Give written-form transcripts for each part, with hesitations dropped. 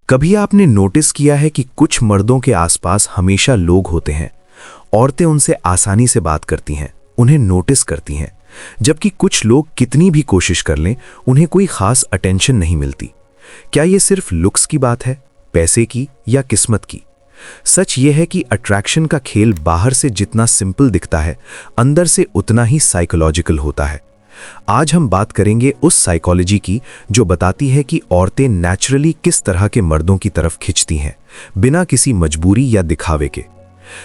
कभी आपने नोटिस किया है कि कुछ मर्दों के आसपास हमेशा लोग होते हैं, औरतें उनसे आसानी से बात करती हैं, उन्हें नोटिस करती हैं, जबकि कुछ लोग कितनी भी कोशिश कर लें उन्हें कोई खास अटेंशन नहीं मिलती। क्या ये सिर्फ लुक्स की बात है, पैसे की या किस्मत की? सच ये है कि अट्रैक्शन का खेल बाहर से जितना सिंपल दिखता है, अंदर से उतना ही साइकोलॉजिकल होता है। आज हम बात करेंगे उस साइकोलॉजी की जो बताती है कि औरतें नेचुरली किस तरह के मर्दों की तरफ खिंचती हैं, बिना किसी मजबूरी या दिखावे के।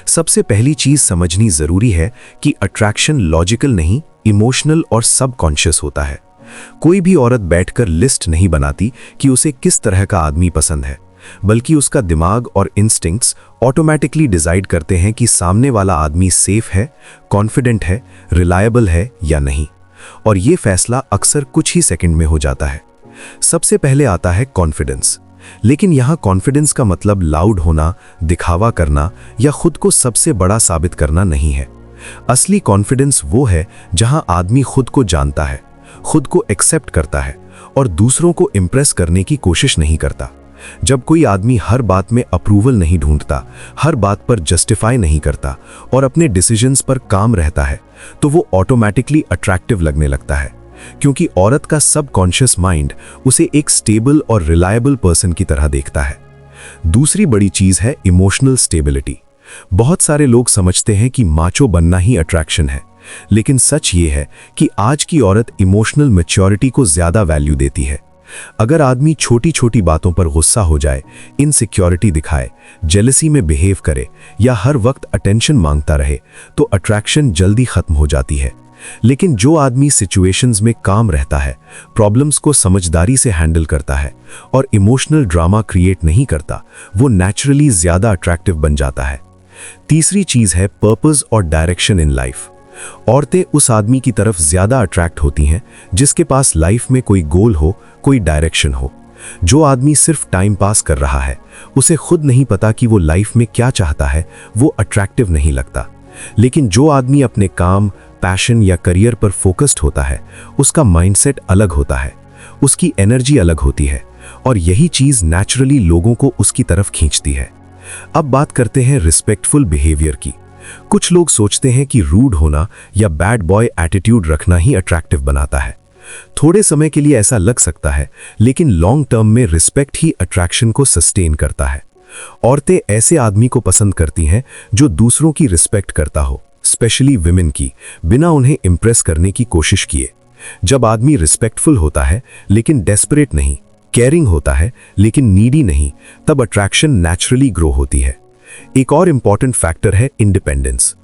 सबसे पहली चीज समझनी जरूरी है कि अट्रैक्शन लॉजिकल नहीं, इमोशनल और सबकॉन्शियस होता है। कोई भी औरत बैठकर लिस्ट नहीं बनाती कि उसे किस तरह का आदमी पसंद है, बल्कि उसका दिमाग और इंस्टिंक्ट्स ऑटोमेटिकली डिसाइड करते हैं कि सामने वाला आदमी सेफ है, कॉन्फिडेंट है, रिलायबल है या नहीं। और ये फैसला अक्सर कुछ ही सेकंड में हो जाता है। सबसे पहले आता है कॉन्फिडेंस। लेकिन यहाँ कॉन्फिडेंस का मतलब लाउड होना, दिखावा करना या खुद को सबसे बड़ा साबित करना नहीं है। असली कॉन्फिडेंस वो है जहाँ आदमी खुद को जानता है, खुद को एक्सेप्ट करता है और दूसरों को इम्प्रेस करने की कोशिश नहीं करता। जब कोई आदमी हर बात में अप्रूवल नहीं ढूंढता, हर बात पर जस्टिफाई नहीं करता और अपने डिसीजंस पर काम रहता है, तो वो ऑटोमेटिकली अट्रैक्टिव लगने लगता है, क्योंकि औरत का सबकॉन्शियस माइंड उसे एक स्टेबल और रिलायबल पर्सन की तरह देखता है। दूसरी बड़ी चीज है इमोशनल स्टेबिलिटी। बहुत सारे लोग समझते हैं कि माचो बनना ही अट्रैक्शन है, लेकिन सच ये है कि आज की औरत इमोशनल मैच्योरिटी को ज्यादा वैल्यू देती है। अगर आदमी छोटी छोटी बातों पर गुस्सा हो जाए, इनसिक्योरिटी दिखाए, जेलसी में बिहेव करे या हर वक्त अटेंशन मांगता रहे, तो अट्रैक्शन जल्दी खत्म हो जाती है। लेकिन जो आदमी सिचुएशंस में काम रहता है, प्रॉब्लम्स को समझदारी से हैंडल करता है और इमोशनल ड्रामा क्रिएट नहीं करता, वो नेचुरली ज्यादा अट्रैक्टिव बन जाता है। तीसरी चीज है पर्पस और डायरेक्शन इन लाइफ। औरतें उस आदमी की तरफ ज्यादा अट्रैक्ट होती हैं जिसके पास लाइफ में कोई गोल हो, कोई डायरेक्शन हो। जो आदमी सिर्फ टाइम पास कर रहा है, उसे खुद नहीं पता कि वो लाइफ में क्या चाहता है, वो अट्रैक्टिव नहीं लगता। लेकिन जो आदमी अपने काम, पैशन या करियर पर फोकस्ड होता है, उसका माइंडसेट अलग होता है, उसकी एनर्जी अलग होती है और यही चीज नेचुरली लोगों को उसकी तरफ खींचती है। अब बात करते हैं रिस्पेक्टफुल बिहेवियर की। कुछ लोग सोचते हैं कि रूड होना या बैड बॉय एटीट्यूड रखना ही अट्रैक्टिव बनाता है। थोड़े समय के लिए ऐसा लग सकता है, लेकिन लॉन्ग टर्म में रिस्पेक्ट ही अट्रैक्शन को सस्टेन करता है। औरतें ऐसे आदमी को पसंद करती हैं जो दूसरों की रिस्पेक्ट करता हो, स्पेशली विमेन की, बिना उन्हें इंप्रेस करने की कोशिश किए। जब आदमी रिस्पेक्टफुल होता है लेकिन डेस्परेट नहीं, केयरिंग होता है लेकिन नीडी नहीं, तब अट्रैक्शन नेचुरली ग्रो होती है। एक और इंपॉर्टेंट फैक्टर है इंडिपेंडेंस।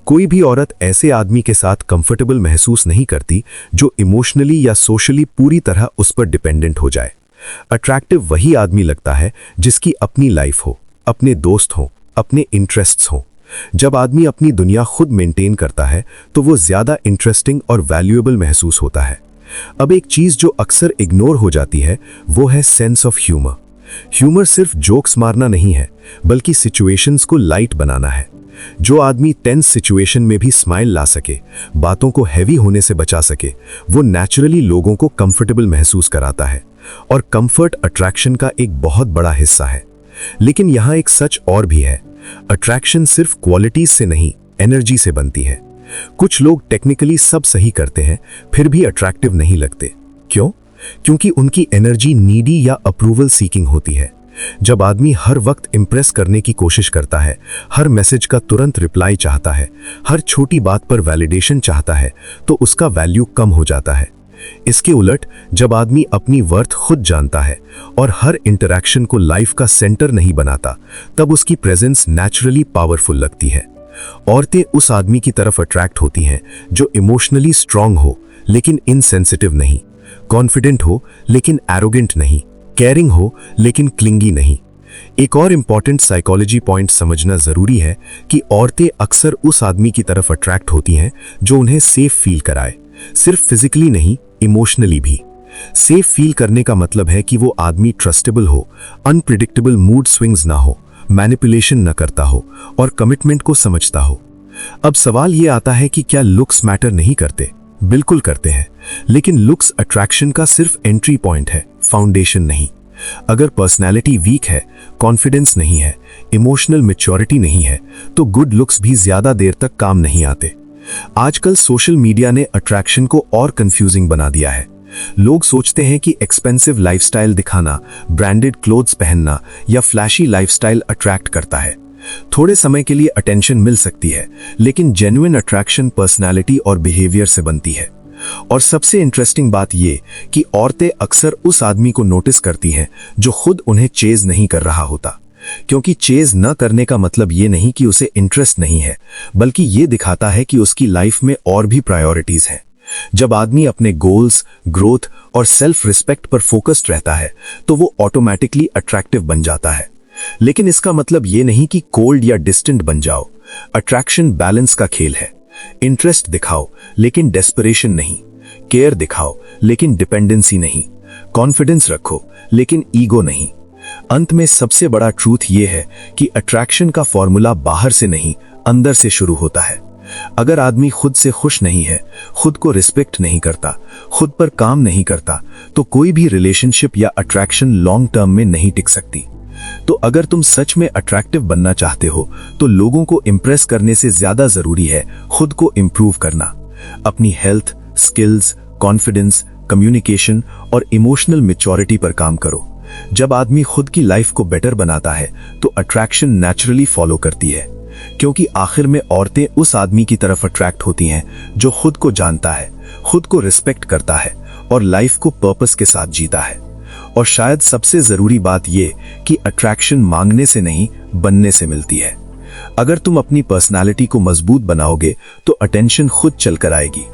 कोई भी औरत ऐसे आदमी के साथ कंफर्टेबल महसूस नहीं करती जो इमोशनली या सोशली पूरी तरह उस पर डिपेंडेंट हो जाए। अट्रैक्टिव वही आदमी लगता है जिसकी अपनी लाइफ हो, अपने दोस्त हो, अपने इंटरेस्ट्स हो। जब आदमी अपनी दुनिया खुद मेंटेन करता है तो वो ज्यादा इंटरेस्टिंग और वैल्यूएबल महसूस होता है। अब एक चीज जो अक्सर इग्नोर हो जाती है वो है सेंस ऑफ ह्यूमर। ह्यूमर सिर्फ जोक्स मारना नहीं है, बल्कि सिचुएशंस को लाइट बनाना है। जो आदमी टेंस सिचुएशन में भी स्माइल ला सके, बातों को हैवी होने से बचा सके, वो नेचुरली लोगों को कंफर्टेबल महसूस कराता है और कंफर्ट अट्रैक्शन का एक बहुत बड़ा हिस्सा है। लेकिन यहाँ एक सच और भी है, अट्रैक्शन सिर्फ क्वालिटीज से नहीं, एनर्जी से बनती है। कुछ लोग टेक्निकली सब सही करते हैं फिर भी अट्रैक्टिव नहीं लगते। क्यों? क्योंकि उनकी एनर्जी नीडी या अप्रूवल सीकिंग होती है। जब आदमी हर वक्त इंप्रेस करने की कोशिश करता है, हर मैसेज का तुरंत रिप्लाई चाहता है, हर छोटी बात पर वैलिडेशन चाहता है, तो उसका वैल्यू कम हो जाता है। इसके उलट जब आदमी अपनी वर्थ खुद जानता है और हर इंटरैक्शन को लाइफ का सेंटर नहीं बनाता, तब उसकी प्रेजेंस नेचुरली पावरफुल लगती है। औरतें उस आदमी की तरफ अट्रैक्ट होती हैं जो इमोशनली स्ट्रांग हो लेकिन इनसेंसिटिव नहीं, कॉन्फिडेंट हो लेकिन एरोगेंट नहीं, केयरिंग हो लेकिन क्लिंगी नहीं। एक और इंपॉर्टेंट साइकोलॉजी पॉइंट समझना जरूरी है कि औरतें अक्सर उस आदमी की तरफ अट्रैक्ट होती हैं जो उन्हें सेफ फील कराए, सिर्फ फिजिकली नहीं, इमोशनली भी। सेफ फील करने का मतलब है कि वो आदमी ट्रस्टेबल हो, अनप्रिडिक्टेबल मूड स्विंग्स ना हो, मैनिपुलेशन न करता हो और कमिटमेंट को समझता हो। अब सवाल ये आता है कि क्या लुक्स मैटर नहीं करते? बिल्कुल करते हैं, लेकिन लुक्स अट्रैक्शन का सिर्फ एंट्री पॉइंट है, फाउंडेशन नहीं। अगर पर्सनैलिटी वीक है, कॉन्फिडेंस नहीं है, इमोशनल मैच्योरिटी नहीं है, तो गुड लुक्स भी ज्यादा देर तक काम नहीं आते। आजकल सोशल मीडिया ने अट्रैक्शन को और कंफ्यूजिंग बना दिया है। लोग सोचते हैं कि एक्सपेंसिव लाइफस्टाइल दिखाना, ब्रांडेड क्लोथ्स पहनना या फ्लैशी लाइफस्टाइल अट्रैक्ट करता है। थोड़े समय के लिए अटेंशन मिल सकती है, लेकिन जेन्युइन अट्रैक्शन पर्सनैलिटी और बिहेवियर से बनती है। और सबसे इंटरेस्टिंग बात यह कि औरतें अक्सर उस आदमी को नोटिस करती हैं जो खुद उन्हें चेज नहीं कर रहा होता, क्योंकि चेज न करने का मतलब ये नहीं कि उसे इंटरेस्ट नहीं है, बल्कि ये दिखाता है कि उसकी लाइफ में और भी प्रायोरिटीज हैं। जब आदमी अपने गोल्स, ग्रोथ और सेल्फ रिस्पेक्ट पर फोकस्ड रहता है तो वो ऑटोमेटिकली अट्रैक्टिव बन जाता है। लेकिन इसका मतलब ये नहीं कि कोल्ड या डिस्टेंट बन जाओ। अट्रैक्शन बैलेंस का खेल है। इंटरेस्ट दिखाओ लेकिन डेस्परेशन नहीं, केयर दिखाओ लेकिन डिपेंडेंसी नहीं, कॉन्फिडेंस रखो लेकिन ईगो नहीं। अंत में सबसे बड़ा ट्रूथ ये है कि अट्रैक्शन का फॉर्मूला बाहर से नहीं, अंदर से शुरू होता है। अगर आदमी खुद से खुश नहीं है, खुद को रिस्पेक्ट नहीं करता, खुद पर काम नहीं करता, तो कोई भी रिलेशनशिप या अट्रैक्शन लॉन्ग टर्म में नहीं टिक सकती। तो अगर तुम सच में अट्रैक्टिव बनना चाहते हो तो लोगों को इंप्रेस करने से ज्यादा जरूरी है खुद को इंप्रूव करना। अपनी हेल्थ, स्किल्स, कॉन्फिडेंस, कम्युनिकेशन और इमोशनल मैच्योरिटी पर काम करो। जब आदमी खुद की लाइफ को बेटर बनाता है तो अट्रैक्शन नेचुरली फॉलो करती है, क्योंकि आखिर में औरतें उस आदमी की तरफ अट्रैक्ट होती हैं जो खुद को जानता है, खुद को रिस्पेक्ट करता है और लाइफ को पर्पस के साथ जीता है। और शायद सबसे जरूरी बात यह कि अट्रैक्शन मांगने से नहीं, बनने से मिलती है। अगर तुम अपनी पर्सनालिटी को मजबूत बनाओगे तो अटेंशन खुद चलकर आएगी।